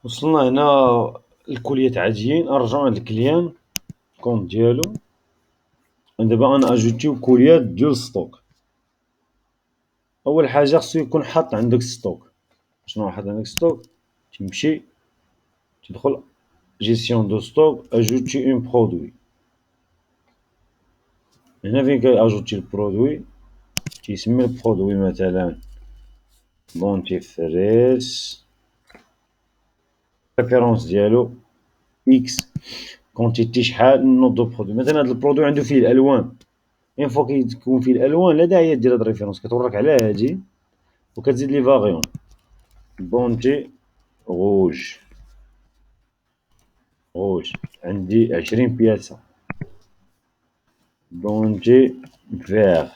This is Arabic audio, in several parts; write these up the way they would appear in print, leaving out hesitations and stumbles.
وصلنا هنا الكوليات عاديين، نرجعو عند الكليان الكونط ديالو، دابا غنأجوتيو كوليات ديال السطوك. أول حاجة خصو يكون حاط عندك السطوك. شنو حاط عندك السطوك؟ تمشي تدخل جيستيون دو ستوك، أجوتي اون برودوي، هنا فين كيأجوتي البرودوي تيسمي البرودوي مثلا دونتيفريس، ريفيرونس ديالو إكس، كونتيتي شحال، نوض دو برودوي. مثلا هاد البرودوي عندو فيه الألوان، اون فوا كيكون فيه الألوان لا داعي دير هاد الريفيرونس، كتورك على هادي وكتزيد لي فاغيون. بونتي روج، روج عندي 20 بياسة. بونتي فيغ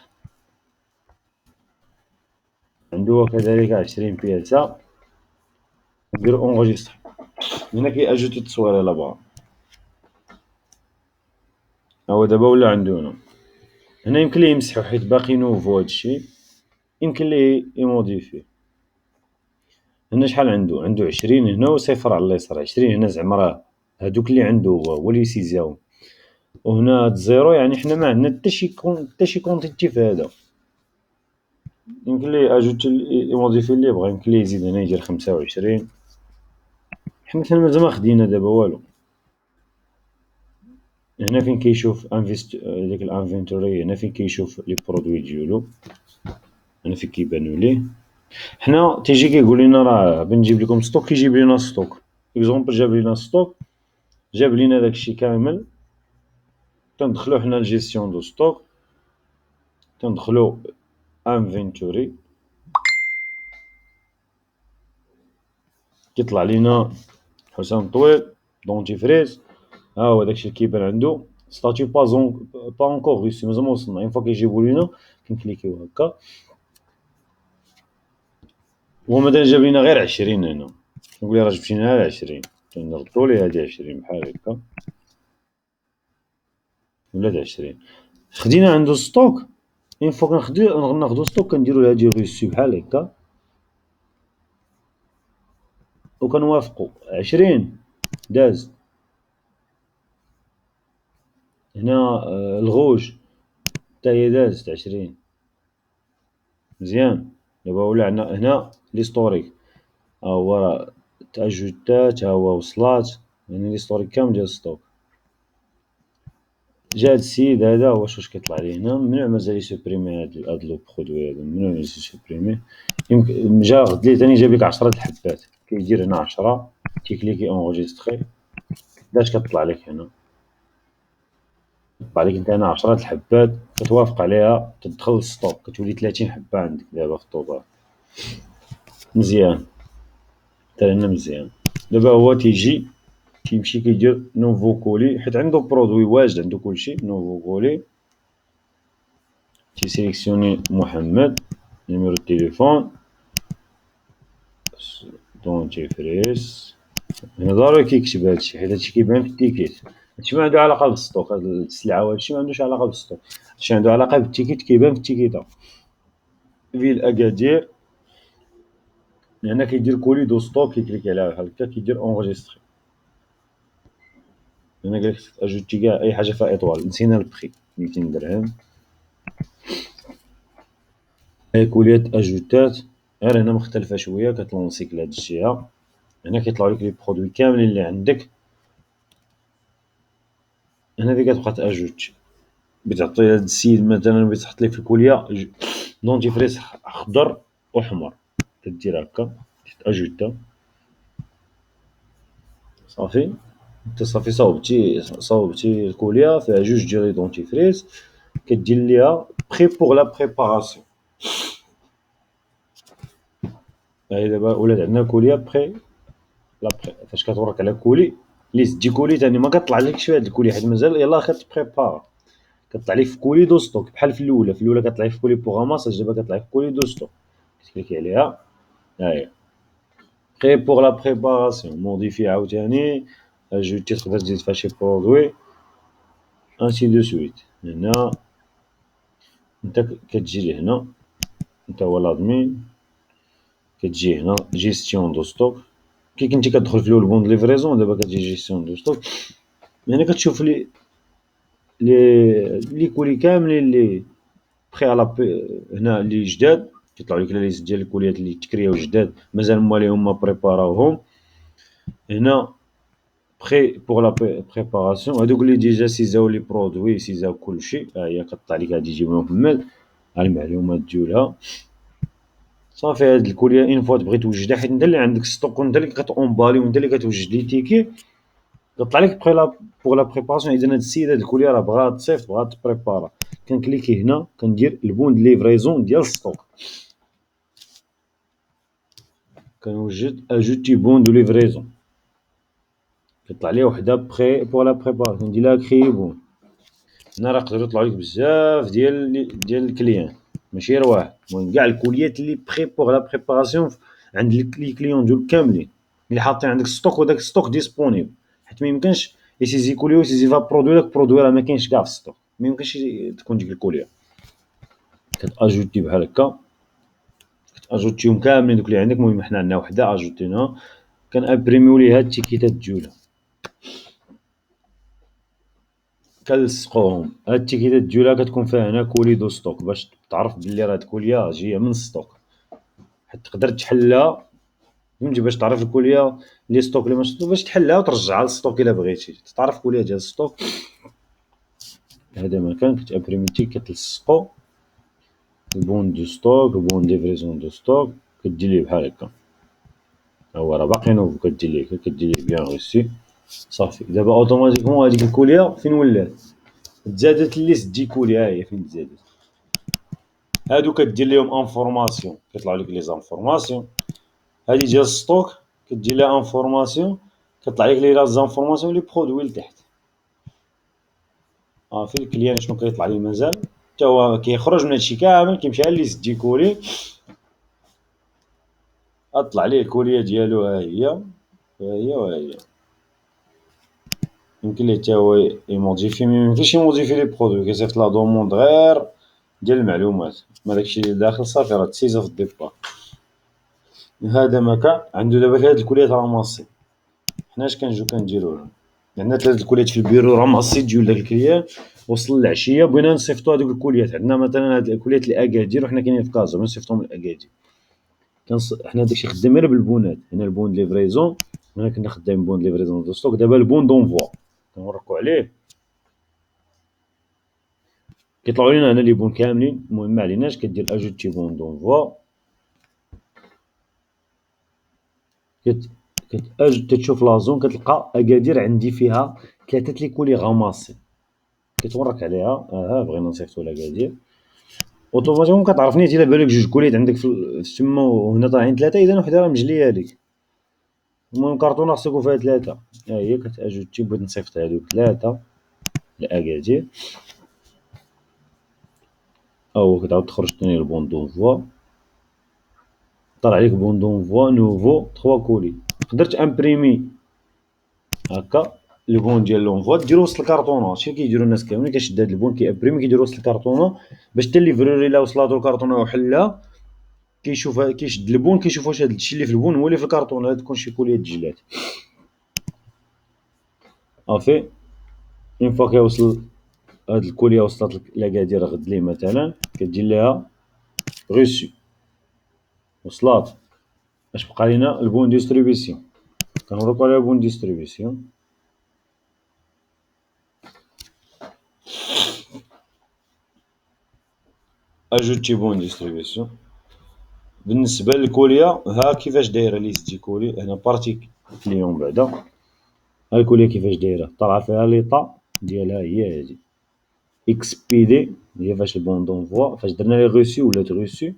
عندو هو كذلك 20 بياسة. نديرو اونغيستخي، هنا كيأجوتي التصويرة لابا. هو دابا ولا عندو هنا يمكن ليه يمسحو حيت باقي نوفو هادشي، يمكن ليه يموديفيه. هنا شحال عندو 20 هنا وصفر على اليسار. 20 هنا زعما راه هادوك لي عندو هو لي يسيزاهم، وهنا هاد زيرو يعني حنا معندنا تا شي كونتيتي في هذا. يمكن ليه يأجوتي يموديفي لي بغا، يمكن ليه يزيد هنا يدير 25. حنا مازال مخدينا دابا والو. هنا فين كيشوف ديك الانفنتوري، هنا فين كيشوف لي برودوي ديالو، هنا فين كيبانو ليه. حنا تيجي كيقول لنا راه بنجيب لكم ستوك، كيجيب لينا ستوك. اكزومبل جاب لينا ستوك، جاب لينا داكشي كامل. تندخلو حنا لجيستيون دو ستوك، تندخلو انفنتوري، كيطلع لينا حسام طويل دونتيفريس. ها هو داكشي اللي كيبان عندو ستاتيو با اونكور ريسي، مازال موصلنا. اون فوا كيجيبو لينا كنكليكيو هكا، هو مادام جاب لينا غير 20 هنا، نقول ليه راه جبتي لنا غير 20، نردو ليه هادي 20 بحال هكا، ولات 20. خدينا عندو ستوك، اون فوا ناخدو ستوك كنديرو هادي ريسي بحال هكا، وكنوافقو 20 داز. هنا الغوج حتى هي دازت 20. مزيان. دابا ولا عندنا هنا ليستوريك، ها هو راه تأجوتات، ها هو وصلات، يعني ليستوريك كامل ديال الستوك. جا هاد السيد هذا واش كيطلع ليه هنا، ممنوع مازال يسوبريمي هاد لو برودوي هذا، ممنوع يسوبريمي. يمكن جا غد ليه تاني جاب ليك 10 د الحبات، كيدير هنا 10 تيكليكي اونغيستخي. داش كتطلع لك هنا، كتطلع لك انت هنا 10 د الحبات، كتوافق عليها تدخل للستوك، كتولي 30 حبة عندك دابا في الطوطال. مزيان حتى هنا مزيان. دابا هو تيجي تيمشي كيدير نوفو كولي، حيت عندو برودوي واجد، عندو كلشي. نوفو كولي، تيسيليكسيوني محمد، نيميرو دو تيليفون، دونتيفريس. هنا ضروري كيكتب هادشي حيت هادشي كيبان في التيكيت. هادشي ما عندو علاقة بالستوك، هاد السلعة وهادشي ما عندوش علاقة بالستوك، هادشي عندو علاقة بالتيكيت، كيبان في التيكيطة. فيل أكادير، هنا كيدير كولي دو ستوك، كيكليكي عليها بحال هكا، كيدير اونغيستخي. هنا قالك اجوتي كاع اي حاجة فيها ايطوال، نسينا البخي 200 درهم. هاي كوليات اجوتات، غير هنا مختلفة شوية، كتلونسيك لهاد الجهة. هنا كيطلعو لك لي برودوي كاملين اللي عندك. هنا فين كتبقى تاجوتي، بتعطي هاد السيد مثلا بتحط ليه في الكولية دونتيفريس خضر وحمر، كدير هكا تاجوتا صافي. انت صافي صاوبتي الكولية فيها جوج ديال لي دونتيفريس، كدير ليها بخي بوغ لا بريباراسيون. هاهي دابا ولات عندنا كولية بخي فاش كتورك على كولي ليست دي كولي تاني ما كطلعلكش في هاد الكولي حيت مازال يلاه خا تبريبار، كطلع لك في كولي دو ستوك بحال في الاولى. في الاولى كطلع لك في كولي بوغ دابا كطلع لك في كولي دو ستوك، كتكليكي عليها. ها هي بخي بوغ لا بريباراسيون، موديفي عاوتاني، اجوتي تقدر تزيد فيها شي برودوي انسي دو سويت. هنا انت كتجي لهنا، انت هو لادمين، كتجي هنا جيستيون دو ستوك، كي كنتي كتدخل في الاول بون ليفريزون، دابا كتجي جيستيون دو ستوك. هنا كتشوف لي كولي كاملين لي بخي هنا لي جداد كيطلعوا لك لا ليست ديال الكوليات اللي تكرياو جداد مازال مواليهم ما بريباراوهم. هنا بخي بوغ لا بريباراسيون، هادوك اللي ديجا سيزاو لي برودوي سيزاو كلشي، ها هي كطلع لك هادي يجيب محمد، ها المعلومات ديالها صافي. هاد الكوليا اون فوا تبغي توجدها، حيت نتا اللي عندك ستوك ونتا اللي كتأومبالي ونتا اللي كتوجد لي تيكي، كطلع لك بخي بوغ لا بريباراسيون. اذا هاد السيد هاد الكوليا راه بغا تصيفط بغا تبريبارا، كنكليكي هنا كندير البون دو ليفريزون ديال الستوك، كنوجد اجوتي بون دو ليفريزون، كطلع لي وحده بخي بوغ لا بريباراسيون، ندير لها كريي بون. هنا راه يقدروا يطلعوا لك بزاف ديال الكليان، ماشي غير واحد، المهم كاع الكوليات اللي بخي بوغ لا بريباراسيون عند لي كليون ديال كاملين اللي حاطين عندك ستوك، وداك ستوك ديسپونيبل، حيت ما يمكنش يسيزي كوليو يسيزي فا برودوي، داك برودوي راه ما كاينش كاع في ستوك، ما يمكنش تكون ديك الكوليا. كتاجوتي بحال هكا، كتاجوتيهم كاملين دوك اللي عندك. المهم حنا عندنا وحده اجوتيناها، كنابريميو ليها التيكيتات ديالها، كنلصقوهم. هاد التيكيتات ديالها كتكون فيها هنا كولي دو ستوك، باش تعرف بلي راه هاد الكوليا جايه من ستوك، حيت تقدر تحلها فهمتي، باش تعرف الكوليا لي ستوك اللي ماشي باش تحلها وترجعها للستوك الا بغيتي تعرف كوليا ديال الستوك. هذا مكان كتابريميتي كتلصقو البون دو ستوك، البون ليفريزون دو ستوك، كدير ليه بحال هكا، ها هو راه باقي نوفو، كدير ليه بيان غوسي صافي. دابا اوتوماتيكمون هاديك الكوليا فين ولات؟ تزادت الليست دي كوليا، ها هي فين تزادت. هادو كدير ليهم انفورماسيون، كيطلعوا لك لي زانفورماسيون. هادي ديال الستوك كدير لها انفورماسيون، كطلع لك لي زانفورماسيون لي برودوي لتحت. في الكليان شنو كيطلع ليه مازال، حتى هو كيخرج من هادشي كامل كيمشي على ليست دي كولي، اطلع ليه الكوليه ديالو، ها هي وها هي. يمكن ليه حتى هو يموديفي، ميمكنش يموديفي لي برودوي، كيصيفط لا دوموند غير ديال المعلومات، ما داكشي اللي داخل صافي راه تسيزا في الديبار. هذا مكا عنده دابا هاد الكوليات راه ماسي. حنا اش كنجيو كنديرو لهم؟ عندنا 3 كوليات في البيرو راه ماسي ديال داك الكليان، وصل العشيه بغينا نصيفطو هادوك الكوليات. عندنا مثلا هاد الكوليات لاكادير وحنا كاينين في كازا، بغينا نصيفطوهم لاكادير. حنا داكشي خدام غير بالبونات. هنا البون ليفريزون، هنا كنا خدامين بون ليفريزون دو ستوك. دابا البون دونفوا كنوركو عليه، كيطلعوا لينا هنا لي بون كاملين. المهم ما عليناش، كدير اجوتي بون دونفوا، كتشوف لا زون، كتلقى اكادير عندي فيها 3 لي كولي غاماسي، كتورك عليها. بغينا نصيفطو لاكادير، اوتوماتيكمون كتعرف نيت الا بالك جوج كوليات عندك في تما وهنا طالعين 3، اذا وحده راه مجليه ليك. المهم كارطونه خصو يكون فيها 3، ها هي كتاجوتي. بغيت نصيفط هادوك 3 لاكادير، هو كتعاود تخرج تاني البون دونفوا، طلع عليك بون دونفوا نوفو 3 كولي. تقدر تامبريمي هكا البون ديال لونفوا، ديرو وسط الكارطونه. شنو كيديروا الناس كاملين؟ كيشد هاد البون كيابريمي كيديرو وسط الكارطونه، باش حتى اللي فروري لا وصلاتو الكارطونه وحلها كيشوف، كيشد البون كيشوف واش هاد الشيء اللي في البون هو اللي في الكارطونه، لا تكون شي كوليه تجلات. صافي اون فوا كيوصل هاد الكوليه وصلت لاكادير غد ليه مثلا، كدير ليها غوسي وصلات. اش بقى لينا؟ البون ديستريبيسيون. كنوريكو على البون ديستريبيسيون. اجوتي بون ديستريبيسيون. بالنسبه للكوليا ها كيفاش دايره ليست دي كولي. هنا بارتي كليون بعدا، ها الكوليا كيفاش دايره، طالعه فيها ليطا ديالها هي هادي اكس بي دي، هي فاش البون دونفوا، فاش درنا لي غوسي ولات غوسي.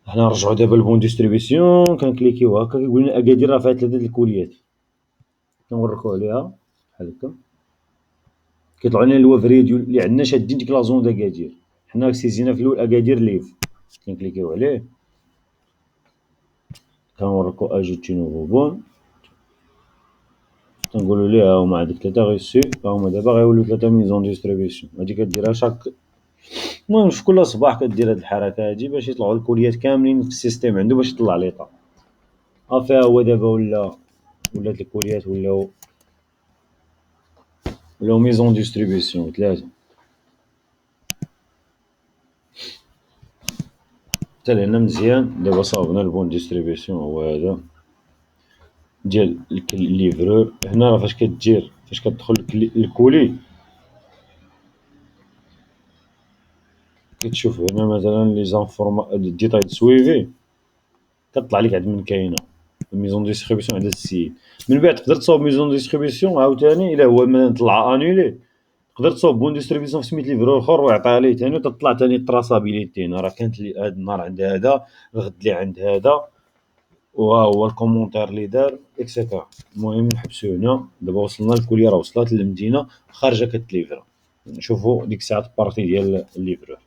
حنا نرجعو دابا لبون ديستريبيسيون، كنكليكيو هكا كيقول لنا اكادير راه فيها 3 د الكوليات، كنوركو عليها بحال هكا. كيطلعوا لنا الوفري ديال اللي عندنا شادين ديك لا زون داكادير. حنا سيزينا في الاول اكادير ليف، كنكليكيو عليه، كنوركو اجوتي نوفو بون، كنقولوا ليه ها هما عندك 3 غيسي، ها هما دابا غيوليو 3 ميزون ديستريبيسيون. هادي كديرها شاك، المهم في كل صباح كدير هاد الحركه هادي باش يطلعوا الكوليات كاملين في السيستيم عنده باش يطلع ليطا. فيها هو دابا ولات الكوليات ولاو ميزون ديستريبيسيون 3. حتى لهنا مزيان. دابا صاوبنا البون ديستريبيسيون هو هذا ديال الليفرور. هنا راه فاش كتدخل الكولي كتشوف هنا مثلا لي ديتاي دو سويفي كطلع لك عند من كاينه ميزون ديستريبيسيون عند السيد. من بعد تقدر تصاوب ميزون ديستريبيسيون عاوتاني الا هو مثلا طلع انولي تقدر تصاوب بون ديستريبيسيون في سميت ليفرور اخر ويعطيها ليه ثاني وتطلع ثاني التراسابيليتي. هنا راه كانت لي هذا النهار عند هذا الغد اللي عند هذا وها هو الكومونتير اللي دار اكسيتيرا. المهم نحبسو هنا. دابا وصلنا الكوليه راه وصلات للمدينه خارجه كتليفرا. نشوفو ديك الساعه البارتي ديال الليفرور.